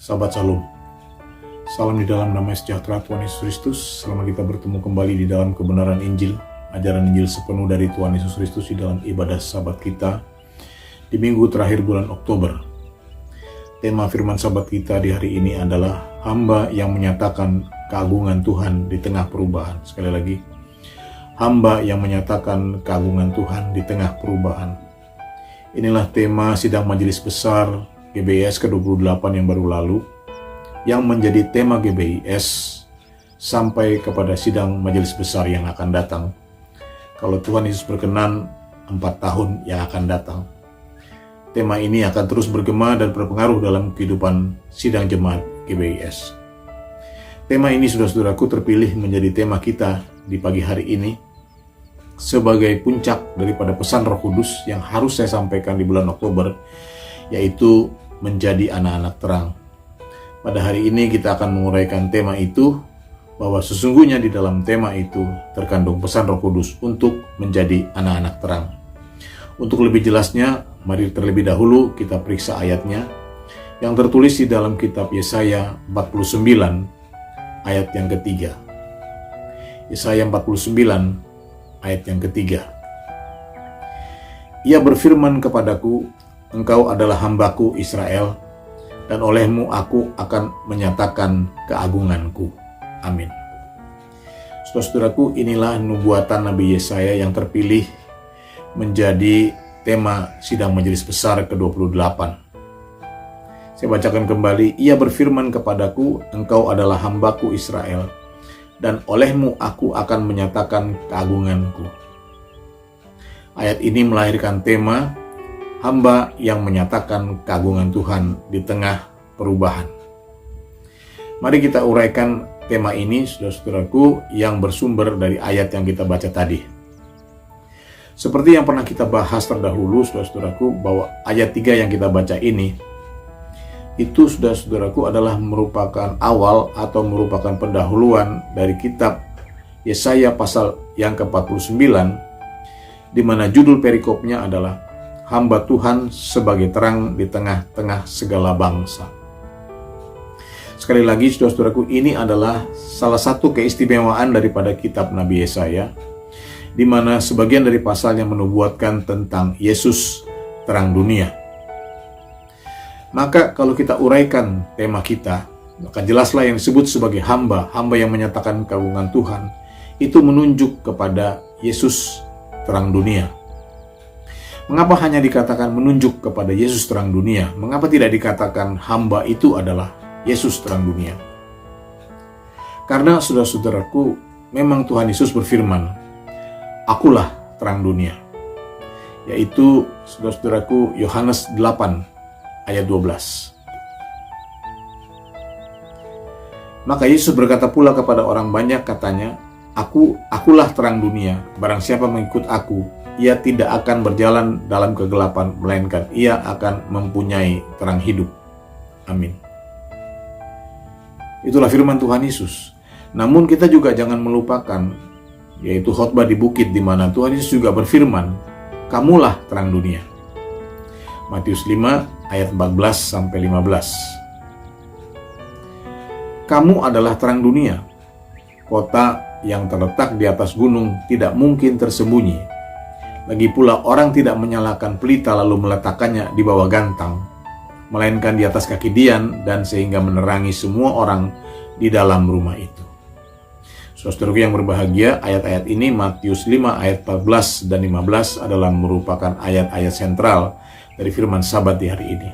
Sahabat Shalom, salam di dalam nama sejahtera Tuhan Yesus Kristus. Selamat kita bertemu kembali di dalam kebenaran Injil, ajaran Injil sepenuh dari Tuhan Yesus Kristus di dalam ibadah Sabat kita di minggu terakhir bulan Oktober. Tema firman Sabat kita di hari ini adalah hamba yang menyatakan keagungan Tuhan di tengah perubahan. Sekali lagi, hamba yang menyatakan keagungan Tuhan di tengah perubahan. Inilah tema sidang majelis besar GBIS ke-28 yang baru lalu, yang menjadi tema GBIS sampai kepada sidang majelis besar yang akan datang. Kalau Tuhan Yesus berkenan, 4 tahun yang akan datang. Tema ini akan terus bergema dan berpengaruh dalam kehidupan sidang jemaat GBIS. Tema ini, saudara-saudaraku, terpilih menjadi tema kita di pagi hari ini sebagai puncak daripada pesan Roh Kudus yang harus saya sampaikan di bulan Oktober, yaitu menjadi anak-anak terang. Pada hari ini kita akan menguraikan tema itu, bahwa sesungguhnya di dalam tema itu terkandung pesan Roh Kudus untuk menjadi anak-anak terang. Untuk lebih jelasnya, mari terlebih dahulu kita periksa ayatnya yang tertulis di dalam kitab Yesaya 49 ayat yang ketiga. Yesaya 49 ayat yang ketiga. Ia berfirman kepadaku, engkau adalah hambaku Israel, dan olehmu aku akan menyatakan keagunganku. Amin. Saudara-saudaraku, inilah nubuatan Nabi Yesaya yang terpilih menjadi tema sidang majelis besar ke-28. Saya bacakan kembali. Ia berfirman kepadaku, engkau adalah hambaku Israel, dan olehmu aku akan menyatakan keagunganku. Ayat ini melahirkan tema hamba yang menyatakan keagungan Tuhan di tengah perubahan. Mari kita uraikan tema ini, saudara-saudaraku, yang bersumber dari ayat yang kita baca tadi. Seperti yang pernah kita bahas terdahulu, saudara-saudaraku, bahwa ayat 3 yang kita baca ini, itu, saudara-saudaraku, adalah merupakan awal atau merupakan pendahuluan dari kitab Yesaya pasal yang ke-49, di mana judul perikopnya adalah hamba Tuhan sebagai terang di tengah-tengah segala bangsa. Sekali lagi, saudara-saudaraku, ini adalah salah satu keistimewaan daripada kitab Nabi Yesaya, di mana sebagian dari pasalnya menubuatkan tentang Yesus terang dunia. Maka kalau kita uraikan tema kita, maka jelaslah yang disebut sebagai hamba yang menyatakan keagungan Tuhan, itu menunjuk kepada Yesus terang dunia. Mengapa hanya dikatakan menunjuk kepada Yesus terang dunia? Mengapa tidak dikatakan hamba itu adalah Yesus terang dunia? Karena, saudara-saudaraku, memang Tuhan Yesus berfirman, akulah terang dunia. Yaitu, saudara-saudaraku, Yohanes 8 ayat 12. Maka Yesus berkata pula kepada orang banyak, katanya, akulah terang dunia, barang siapa mengikut aku, ia tidak akan berjalan dalam kegelapan, melainkan ia akan mempunyai terang hidup. Amin. Itulah firman Tuhan Yesus. Namun kita juga jangan melupakan, yaitu khotbah di bukit, di mana Tuhan Yesus juga berfirman, kamulah terang dunia. Matius 5 ayat 14-15. Kamu adalah terang dunia. Kota yang terletak di atas gunung tidak mungkin tersembunyi. Lagi pula orang tidak menyalakan pelita lalu meletakkannya di bawah gantang, melainkan di atas kaki dian, dan sehingga menerangi semua orang di dalam rumah itu. Saudaraku yang berbahagia, ayat-ayat ini, Matius 5 ayat 14 dan 15 adalah merupakan ayat-ayat sentral dari firman Sabat di hari ini.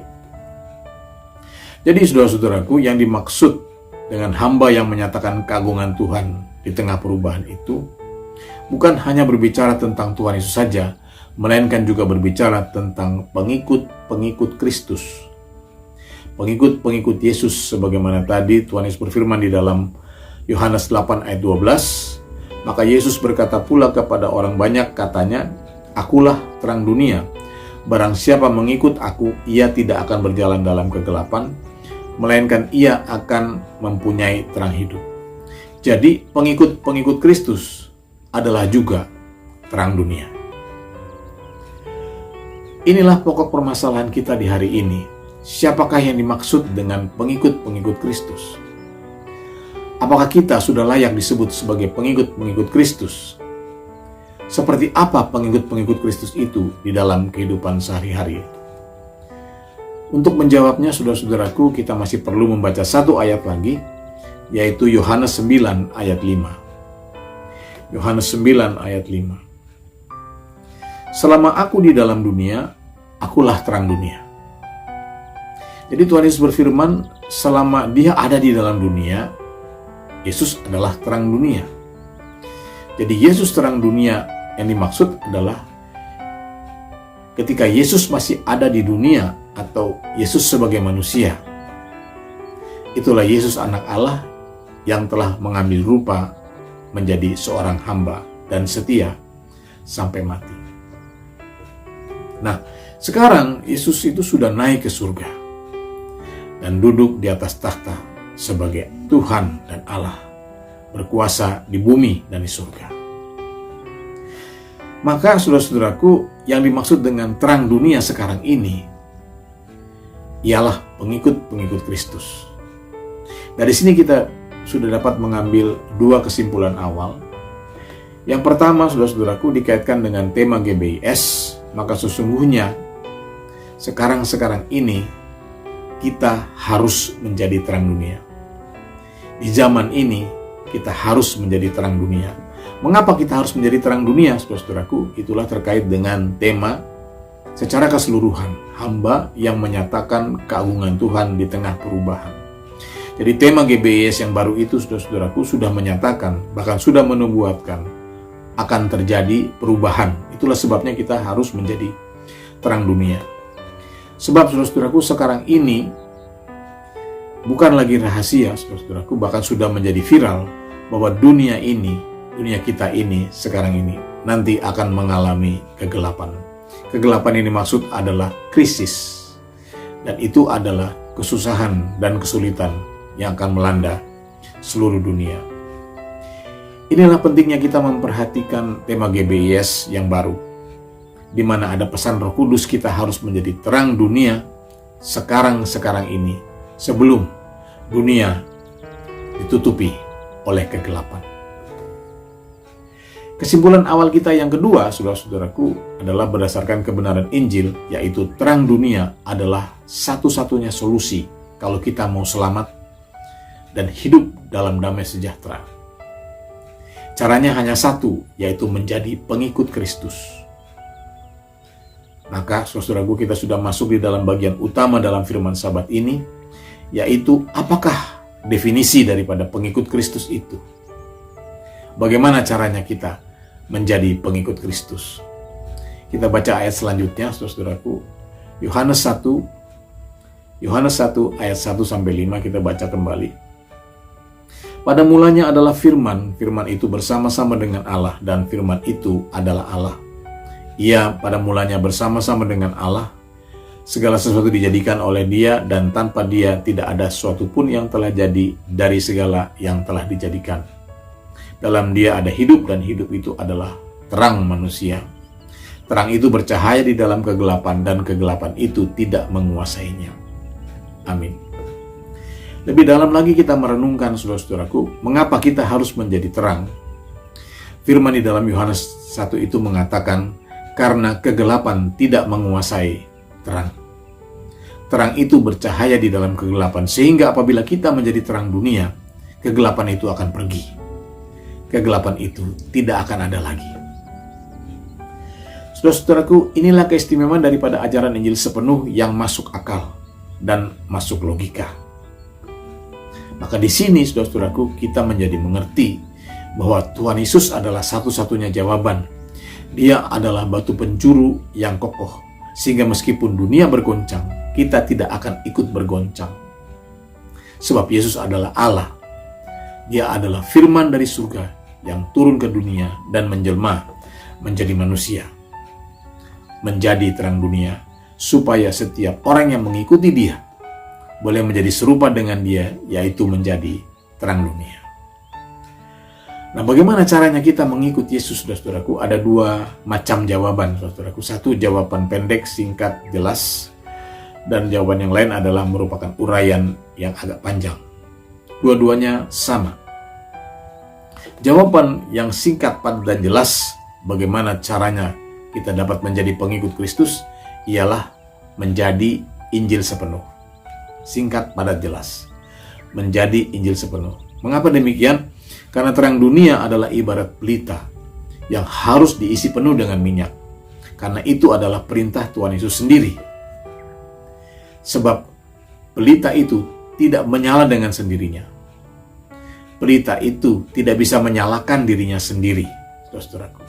Jadi, saudara-saudaraku, yang dimaksud dengan hamba yang menyatakan keagungan Tuhan di tengah perubahan itu bukan hanya berbicara tentang Tuhan Yesus saja, melainkan juga berbicara tentang pengikut-pengikut Kristus. Pengikut-pengikut Yesus, sebagaimana tadi Tuhan Yesus berfirman di dalam Yohanes 8 ayat 12. Maka Yesus berkata pula kepada orang banyak, katanya, akulah terang dunia. Barang siapa mengikut aku, ia tidak akan berjalan dalam kegelapan, melainkan ia akan mempunyai terang hidup. Jadi pengikut-pengikut Kristus adalah juga terang dunia. Inilah pokok permasalahan kita di hari ini. siapakah yang dimaksud dengan pengikut-pengikut Kristus? Apakah kita sudah layak disebut sebagai pengikut-pengikut Kristus? Seperti apa pengikut-pengikut Kristus itu di dalam kehidupan sehari-hari? Untuk menjawabnya, saudara-saudaraku, kita masih perlu membaca satu ayat lagi, yaitu Yohanes 9 ayat 5. Yohanes 9 ayat 5. Selama aku di dalam dunia, akulah terang dunia. Jadi Tuhan Yesus berfirman, selama dia ada di dalam dunia, Yesus adalah terang dunia. Jadi Yesus terang dunia yang dimaksud adalah ketika Yesus masih ada di dunia atau Yesus sebagai manusia. Itulah Yesus anak Allah yang telah mengambil rupa menjadi seorang hamba dan setia sampai mati. Nah, sekarang Yesus itu sudah naik ke surga dan duduk di atas takhta sebagai Tuhan dan Allah, berkuasa di bumi dan di surga. Maka saudara-saudaraku, yang dimaksud dengan terang dunia sekarang ini ialah pengikut-pengikut Kristus. Dari sini kita sudah dapat mengambil dua kesimpulan awal. Yang pertama, saudara-saudaraku, dikaitkan dengan tema GBIS, maka sesungguhnya sekarang ini kita harus menjadi terang dunia. Di zaman ini kita harus menjadi terang dunia. Mengapa kita harus menjadi terang dunia, saudara-saudaraku? Itulah terkait dengan tema secara keseluruhan, hamba yang menyatakan keagungan Tuhan di tengah perubahan. Jadi tema GBIS yang baru itu, saudara-saudaraku, sudah menyatakan, bahkan sudah menubuatkan akan terjadi perubahan. Itulah sebabnya kita harus menjadi terang dunia. Sebab saudara-saudaraku, sekarang ini bukan lagi rahasia, saudara-saudaraku, bahkan sudah menjadi viral bahwa dunia kita ini sekarang ini nanti akan mengalami kegelapan. Kegelapan ini maksud adalah krisis, dan itu adalah kesusahan dan kesulitan yang akan melanda seluruh dunia. Inilah pentingnya kita memperhatikan tema GBIS yang baru, di mana ada pesan Roh Kudus kita harus menjadi terang dunia sekarang ini, sebelum dunia ditutupi oleh kegelapan. Kesimpulan awal kita yang kedua, saudara-saudaraku, adalah berdasarkan kebenaran Injil, yaitu terang dunia adalah satu-satunya solusi kalau kita mau selamat dan hidup dalam damai sejahtera. Caranya hanya satu, yaitu menjadi pengikut Kristus. Maka, saudaraku, kita sudah masuk di dalam bagian utama dalam firman Sabat ini, yaitu apakah definisi daripada pengikut Kristus itu? Bagaimana caranya kita menjadi pengikut Kristus? Kita baca ayat selanjutnya, saudaraku. Yohanes 1 ayat 1-5 kita baca kembali. Pada mulanya adalah firman, firman itu bersama-sama dengan Allah, dan firman itu adalah Allah. Ia pada mulanya bersama-sama dengan Allah. Segala sesuatu dijadikan oleh Dia, dan tanpa Dia tidak ada sesuatu pun yang telah jadi dari segala yang telah dijadikan. Dalam Dia ada hidup, dan hidup itu adalah terang manusia. Terang itu bercahaya di dalam kegelapan, dan kegelapan itu tidak menguasainya. Amin. Lebih dalam lagi kita merenungkan, saudara-saudaraku, mengapa kita harus menjadi terang. Firman di dalam Yohanes 1 itu mengatakan, karena kegelapan tidak menguasai terang. Terang itu bercahaya di dalam kegelapan, sehingga apabila kita menjadi terang dunia, kegelapan itu akan pergi. Kegelapan itu tidak akan ada lagi. Saudara-saudaraku, inilah keistimewaan daripada ajaran Injil sepenuh yang masuk akal dan masuk logika. Maka di sini, saudara-saudaraku, kita menjadi mengerti bahwa Tuhan Yesus adalah satu-satunya jawaban. Dia adalah batu penjuru yang kokoh, sehingga meskipun dunia bergoncang, kita tidak akan ikut bergoncang. Sebab Yesus adalah Allah. Dia adalah firman dari surga yang turun ke dunia dan menjelma menjadi manusia, menjadi terang dunia, supaya setiap orang yang mengikuti Dia boleh menjadi serupa dengan Dia, yaitu menjadi terang dunia. Nah, bagaimana caranya kita mengikuti Yesus, saudara-saudaraku? Ada dua macam jawaban, saudara-saudaraku. Satu, jawaban pendek, singkat, jelas. dan jawaban yang lain adalah merupakan uraian yang agak panjang. Dua-duanya sama. Jawaban yang singkat, padat, dan jelas bagaimana caranya kita dapat menjadi pengikut Kristus ialah menjadi Injil sepenuh. Singkat, padat, jelas. Menjadi Injil sepenuh. Mengapa demikian? Karena terang dunia adalah ibarat pelita yang harus diisi penuh dengan minyak. Karena itu adalah perintah Tuhan Yesus sendiri. Sebab pelita itu tidak menyala dengan sendirinya. Pelita itu tidak bisa menyalakan dirinya sendiri, saudara-saudaraku.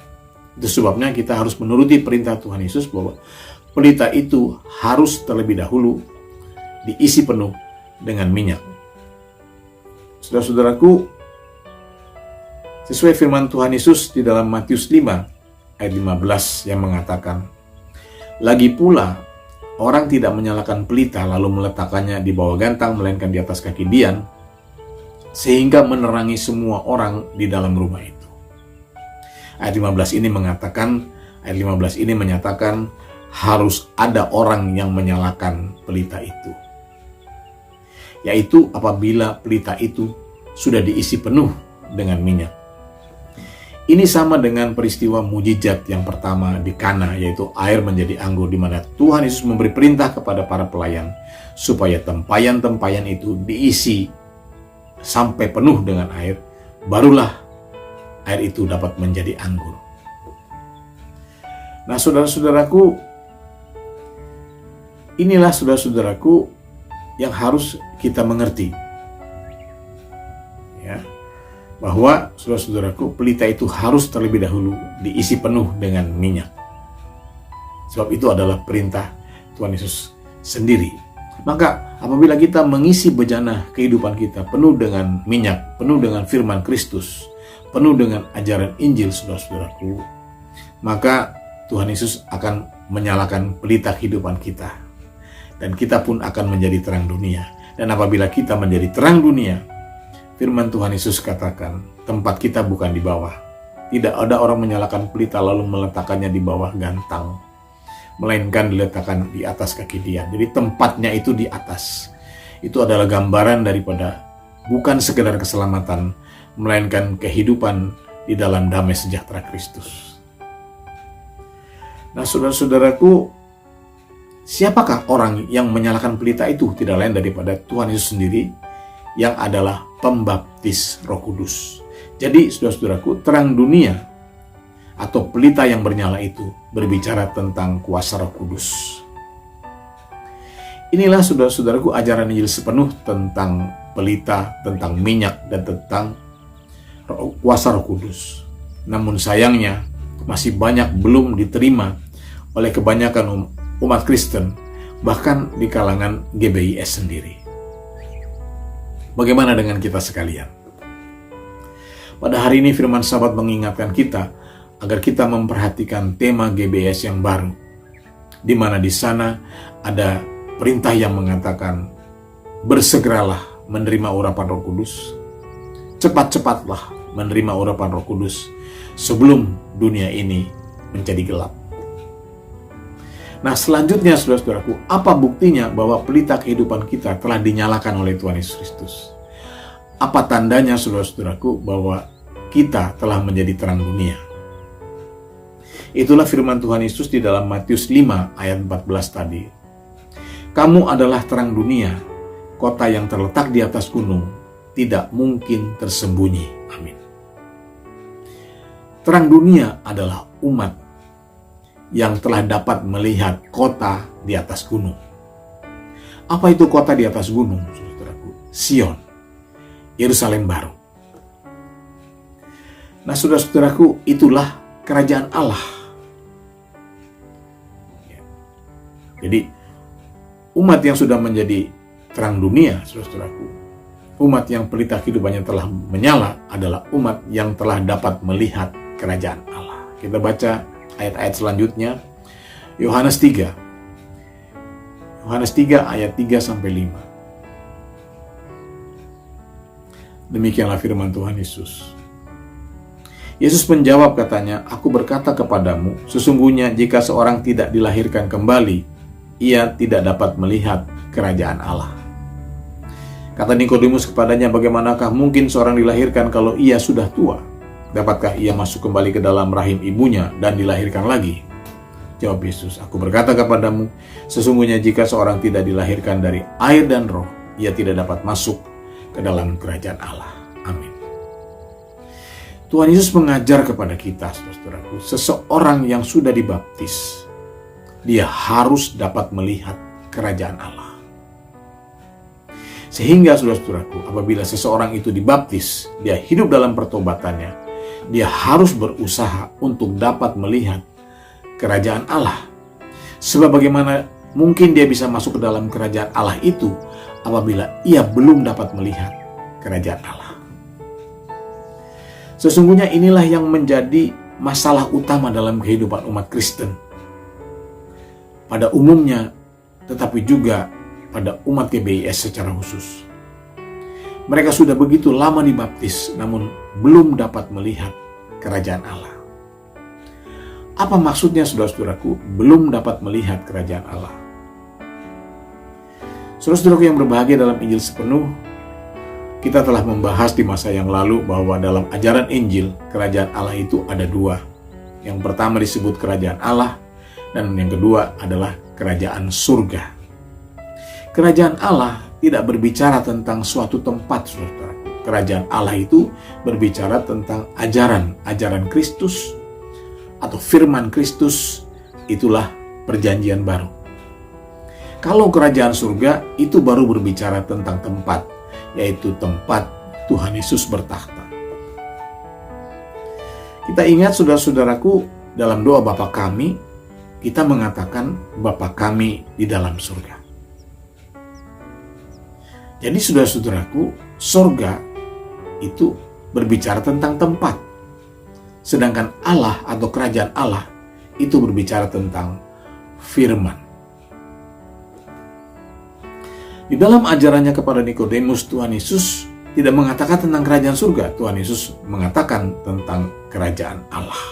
Itu sebabnya kita harus menuruti perintah Tuhan Yesus bahwa pelita itu harus terlebih dahulu diisi penuh dengan minyak. Saudara-saudaraku, sesuai firman Tuhan Yesus di dalam Matius 5 ayat 15 yang mengatakan, "Lagi pula, orang tidak menyalakan pelita lalu meletakkannya di bawah gantang, melainkan di atas kaki dian, sehingga menerangi semua orang di dalam rumah itu." Ayat 15 ini menyatakan harus ada orang yang menyalakan pelita itu. Yaitu apabila pelita itu sudah diisi penuh dengan minyak. Ini sama dengan peristiwa mujizat yang pertama di Kana, yaitu air menjadi anggur, di mana Tuhan Yesus memberi perintah kepada para pelayan supaya tempayan-tempayan itu diisi sampai penuh dengan air, barulah air itu dapat menjadi anggur. Nah, saudara-saudaraku, inilah saudara-saudaraku yang harus kita mengerti. Ya, bahwa saudara-saudaraku, pelita itu harus terlebih dahulu diisi penuh dengan minyak. Sebab itu adalah perintah Tuhan Yesus sendiri. Maka apabila kita mengisi bejana kehidupan kita penuh dengan minyak, penuh dengan firman Kristus, penuh dengan ajaran Injil, saudara-saudaraku, maka Tuhan Yesus akan menyalakan pelita kehidupan kita. Dan kita pun akan menjadi terang dunia. Dan apabila kita menjadi terang dunia, firman Tuhan Yesus katakan, tempat kita bukan di bawah. Tidak ada orang menyalakan pelita lalu meletakkannya di bawah gantang, melainkan diletakkan di atas kaki dian. Jadi tempatnya itu di atas. Itu adalah gambaran daripada bukan sekedar keselamatan, melainkan kehidupan di dalam damai sejahtera Kristus. Nah, saudara-saudaraku, siapakah orang yang menyalakan pelita itu? Tidak lain daripada Tuhan Yesus sendiri, yang adalah pembaptis Roh Kudus. Jadi, saudara-saudaraku, terang dunia atau pelita yang bernyala itu berbicara tentang kuasa Roh Kudus. Inilah, saudara-saudaraku, ajaran Injil sepenuh tentang pelita, tentang minyak, dan tentang kuasa Roh Kudus. Namun sayangnya masih banyak belum diterima oleh kebanyakan umat Kristen, bahkan di kalangan GBIS sendiri. Bagaimana dengan kita sekalian? Pada hari ini firman Sabat mengingatkan kita agar kita memperhatikan tema GBIS yang baru, di mana di sana ada perintah yang mengatakan, bersegeralah menerima urapan Roh Kudus, cepat-cepatlah menerima urapan Roh Kudus sebelum dunia ini menjadi gelap. Nah, selanjutnya, saudara-saudaraku, apa buktinya bahwa pelita kehidupan kita telah dinyalakan oleh Tuhan Yesus Kristus? Apa tandanya, saudara-saudaraku, bahwa kita telah menjadi terang dunia? Itulah firman Tuhan Yesus di dalam Matius 5 ayat 14 tadi. Kamu adalah terang dunia, kota yang terletak di atas gunung, tidak mungkin tersembunyi. Amin. Terang dunia adalah umat yang telah dapat melihat kota di atas gunung. Apa itu kota di atas gunung, saudaraku? Sion, Yerusalem baru. Nah, saudara-saudaraku, itulah kerajaan Allah. Jadi, umat yang sudah menjadi terang dunia, saudara-saudaraku, umat yang pelita kehidupannya telah menyala adalah umat yang telah dapat melihat kerajaan Allah. Kita baca ayat-ayat selanjutnya, Yohanes 3 ayat 3-5. Demikianlah firman Tuhan Yesus. Yesus menjawab, katanya, aku berkata kepadamu, sesungguhnya jika seorang tidak dilahirkan kembali, ia tidak dapat melihat kerajaan Allah. Kata Nikodemus kepadanya, bagaimanakah mungkin seorang dilahirkan kalau ia sudah tua? Dapatkah ia masuk kembali ke dalam rahim ibunya dan dilahirkan lagi? Jawab Yesus, aku berkata kepadamu, sesungguhnya jika seorang tidak dilahirkan dari air dan roh, ia tidak dapat masuk ke dalam kerajaan Allah. Amin. Tuhan Yesus mengajar kepada kita, saudara-saudaraku, seseorang yang sudah dibaptis, dia harus dapat melihat kerajaan Allah. Sehingga saudara-saudaraku, apabila seseorang itu dibaptis, dia hidup dalam pertobatannya, dia harus berusaha untuk dapat melihat kerajaan Allah. Sebab bagaimana mungkin dia bisa masuk ke dalam kerajaan Allah itu apabila ia belum dapat melihat kerajaan Allah. Sesungguhnya inilah yang menjadi masalah utama dalam kehidupan umat Kristen pada umumnya, tetapi juga pada umat GBIS secara khusus. Mereka sudah begitu lama dibaptis, namun belum dapat melihat kerajaan Allah. Apa maksudnya, saudara-saudaraku, belum dapat melihat kerajaan Allah? Saudara-saudaraku yang berbahagia, dalam Injil Sepenuh, kita telah membahas di masa yang lalu bahwa dalam ajaran Injil, kerajaan Allah itu ada dua. Yang pertama disebut kerajaan Allah, dan yang kedua adalah kerajaan surga. Kerajaan Allah tidak berbicara tentang suatu tempat, saudara. Kerajaan Allah itu berbicara tentang ajaran Kristus atau firman Kristus, itulah perjanjian baru. Kalau kerajaan surga itu baru berbicara tentang tempat, yaitu tempat Tuhan Yesus bertakhta. Kita ingat, saudara-saudaraku, dalam doa Bapa Kami, kita mengatakan Bapa Kami di dalam surga. Jadi saudara-saudaraku, surga itu berbicara tentang tempat. Sedangkan Allah atau kerajaan Allah itu berbicara tentang firman. Di dalam ajarannya kepada Nikodemus, Tuhan Yesus tidak mengatakan tentang kerajaan surga. Tuhan Yesus mengatakan tentang kerajaan Allah.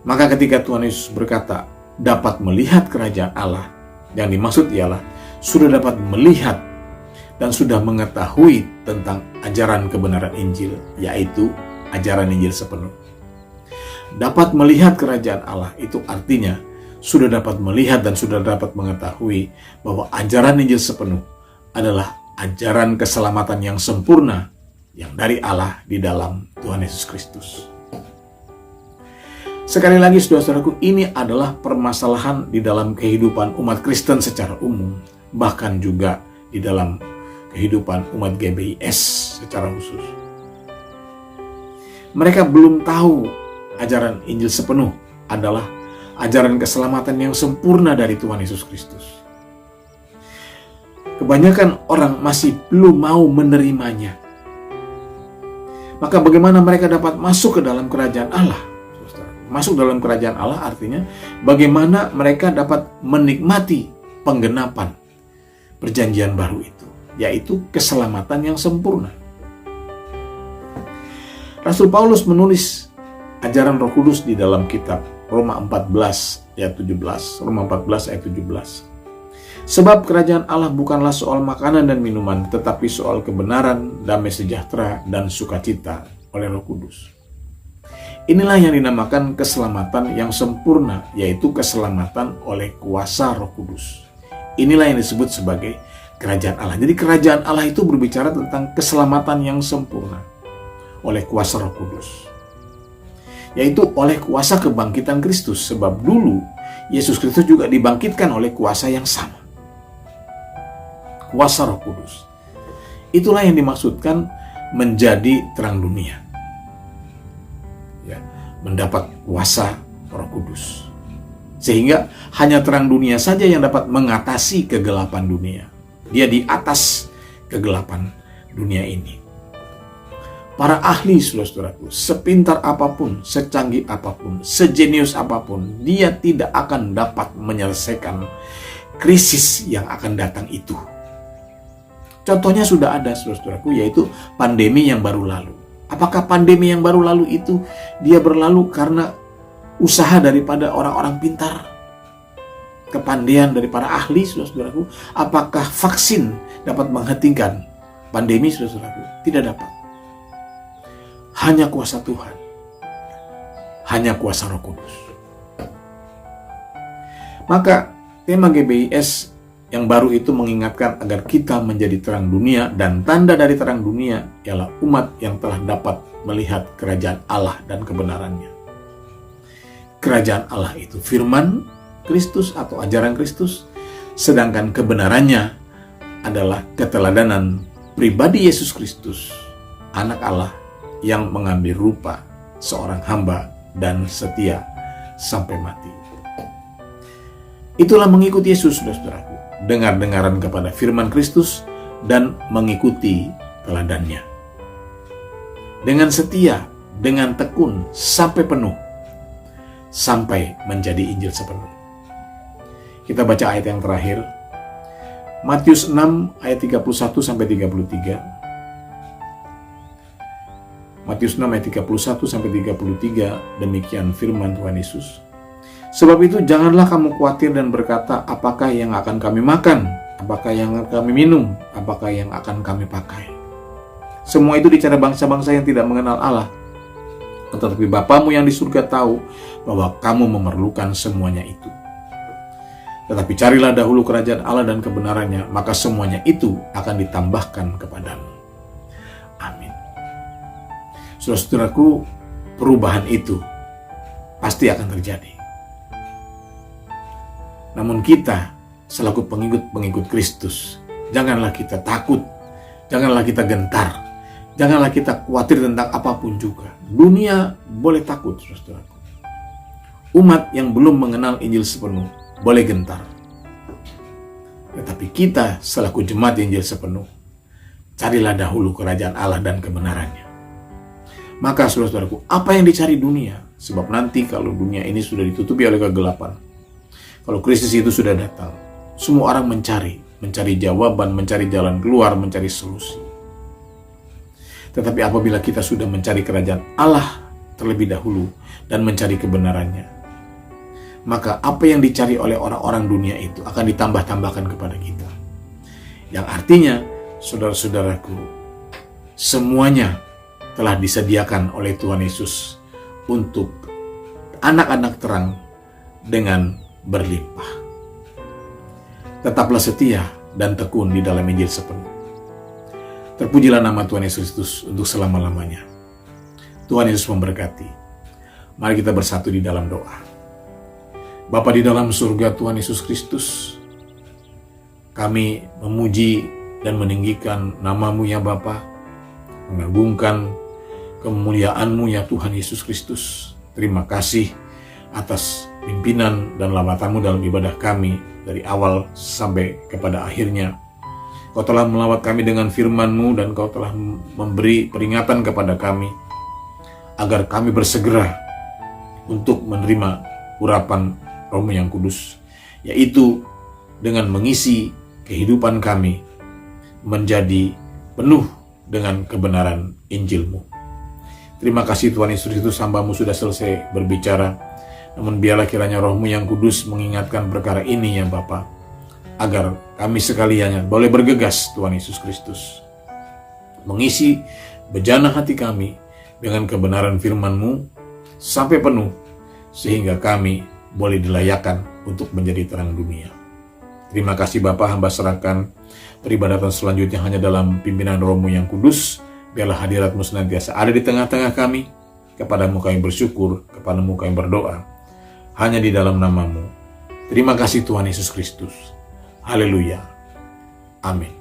Maka ketika Tuhan Yesus berkata, dapat melihat kerajaan Allah, yang dimaksud ialah sudah dapat melihat dan sudah mengetahui tentang ajaran kebenaran Injil, yaitu ajaran Injil sepenuh. Dapat melihat kerajaan Allah itu artinya sudah dapat melihat dan sudah dapat mengetahui bahwa ajaran Injil sepenuh adalah ajaran keselamatan yang sempurna yang dari Allah di dalam Tuhan Yesus Kristus. Sekali lagi, saudara-saudaraku, ini adalah permasalahan di dalam kehidupan umat Kristen secara umum, bahkan juga di dalam kehidupan umat GBIS secara khusus. Mereka belum tahu ajaran Injil sepenuh adalah ajaran keselamatan yang sempurna dari Tuhan Yesus Kristus. Kebanyakan orang masih belum mau menerimanya. Maka bagaimana mereka dapat masuk ke dalam kerajaan Allah? Masuk dalam kerajaan Allah artinya bagaimana mereka dapat menikmati penggenapan perjanjian baru itu, yaitu keselamatan yang sempurna. Rasul Paulus menulis ajaran Roh Kudus di dalam kitab Roma 14 ayat 17. Roma 14 ayat 17. Sebab kerajaan Allah bukanlah soal makanan dan minuman, tetapi soal kebenaran, damai sejahtera, dan sukacita oleh Roh Kudus. Inilah yang dinamakan keselamatan yang sempurna, yaitu keselamatan oleh kuasa Roh Kudus. Inilah yang disebut sebagai kerajaan Allah. Jadi kerajaan Allah itu berbicara tentang keselamatan yang sempurna oleh kuasa Roh Kudus, yaitu oleh kuasa kebangkitan Kristus. Sebab dulu Yesus Kristus juga dibangkitkan oleh kuasa yang sama, kuasa Roh Kudus. Itulah yang dimaksudkan menjadi terang dunia, ya, mendapat kuasa Roh Kudus. Sehingga hanya terang dunia saja yang dapat mengatasi kegelapan dunia. Dia di atas kegelapan dunia ini. Para ahli, saudara-saudaraku, sepintar apapun, secanggih apapun, sejenius apapun, dia tidak akan dapat menyelesaikan krisis yang akan datang itu. Contohnya sudah ada, saudara-saudaraku, yaitu pandemi yang baru lalu. Apakah pandemi yang baru lalu itu dia berlalu karena usaha daripada orang-orang pintar? kepandaian dari para ahli, saudara-saudaraku? Apakah vaksin dapat menghentikan pandemi, saudara-saudaraku? Tidak dapat. Hanya kuasa Tuhan. Hanya kuasa Roh Kudus. Maka tema GBIS yang baru itu mengingatkan agar kita menjadi terang dunia, dan tanda dari terang dunia ialah umat yang telah dapat melihat kerajaan Allah dan kebenarannya. Kerajaan Allah itu firman Kristus atau ajaran Kristus, sedangkan kebenarannya adalah keteladanan pribadi Yesus Kristus, anak Allah yang mengambil rupa seorang hamba dan setia sampai mati. Itulah mengikuti Yesus, saudara-saudaraku, dengar-dengaran kepada firman Kristus dan mengikuti teladannya. Dengan setia, dengan tekun, sampai penuh, sampai menjadi Injil sepenuh. Kita baca ayat yang terakhir, Matius 6 ayat 31 sampai 33. Matius 6 ayat 31 sampai 33, demikian firman Tuhan Yesus. Sebab itu janganlah kamu khawatir dan berkata, apakah yang akan kami makan, apakah yang akan kami minum, apakah yang akan kami pakai. Semua itu dicari bangsa-bangsa yang tidak mengenal Allah. Tetapi Bapamu yang di surga tahu bahwa kamu memerlukan semuanya itu. Tetapi carilah dahulu kerajaan Allah dan kebenarannya, maka semuanya itu akan ditambahkan kepadamu. Amin. Saudara-saudaraku, perubahan itu pasti akan terjadi. Namun kita selaku pengikut Kristus, janganlah kita takut, janganlah kita gentar, janganlah kita khawatir tentang apapun juga. Dunia boleh takut, saudaraku. Umat yang belum mengenal Injil sepenuh boleh gentar. Tetapi kita selaku jemaat Injil sepenuh, carilah dahulu kerajaan Allah dan kebenarannya. Maka saudara-saudaraku, apa yang dicari dunia? Sebab nanti kalau dunia ini sudah ditutupi oleh kegelapan, kalau krisis itu sudah datang, semua orang mencari jawaban, mencari jalan keluar, mencari solusi. Tetapi apabila kita sudah mencari kerajaan Allah terlebih dahulu dan mencari kebenarannya, maka apa yang dicari oleh orang-orang dunia itu akan ditambah-tambahkan kepada kita. Yang artinya, saudara-saudaraku, semuanya telah disediakan oleh Tuhan Yesus untuk anak-anak terang dengan berlimpah. Tetaplah setia dan tekun di dalam Injil sepenuh. Terpujilah nama Tuhan Yesus Kristus untuk selama-lamanya. Tuhan Yesus memberkati. Mari kita bersatu di dalam doa. Bapa di dalam surga, Tuhan Yesus Kristus, kami memuji dan meninggikan nama-Mu ya Bapa, mengagungkan kemuliaan-Mu ya Tuhan Yesus Kristus. Terima kasih atas pimpinan dan lawatan-Mu dalam ibadah kami dari awal sampai kepada akhirnya. Kau telah melawat kami dengan firman-Mu dan Kau telah memberi peringatan kepada kami agar kami bersegera untuk menerima urapan Roh-Mu yang kudus, yaitu dengan mengisi kehidupan kami menjadi penuh dengan kebenaran Injil-Mu. Terima kasih Tuhan Yesus Kristus, hamba-Mu sudah selesai berbicara. Namun biarlah kiranya Roh-Mu yang kudus mengingatkan perkara ini ya Bapa, agar kami sekaliannya boleh bergegas Tuhan Yesus Kristus, mengisi bejana hati kami dengan kebenaran firman-Mu sampai penuh, sehingga kami boleh dilayakkan untuk menjadi terang dunia. Terima kasih Bapa, hamba serahkan peribadatan selanjutnya hanya dalam pimpinan Roh-Mu yang kudus. Biarlah hadirat-Mu senantiasa ada di tengah-tengah kami. Kepadamu kami bersyukur, kepadamu kami berdoa, hanya di dalam nama-Mu. Terima kasih Tuhan Yesus Kristus. Haleluya. Amin.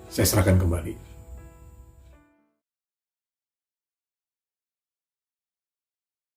Saya serahkan kembali.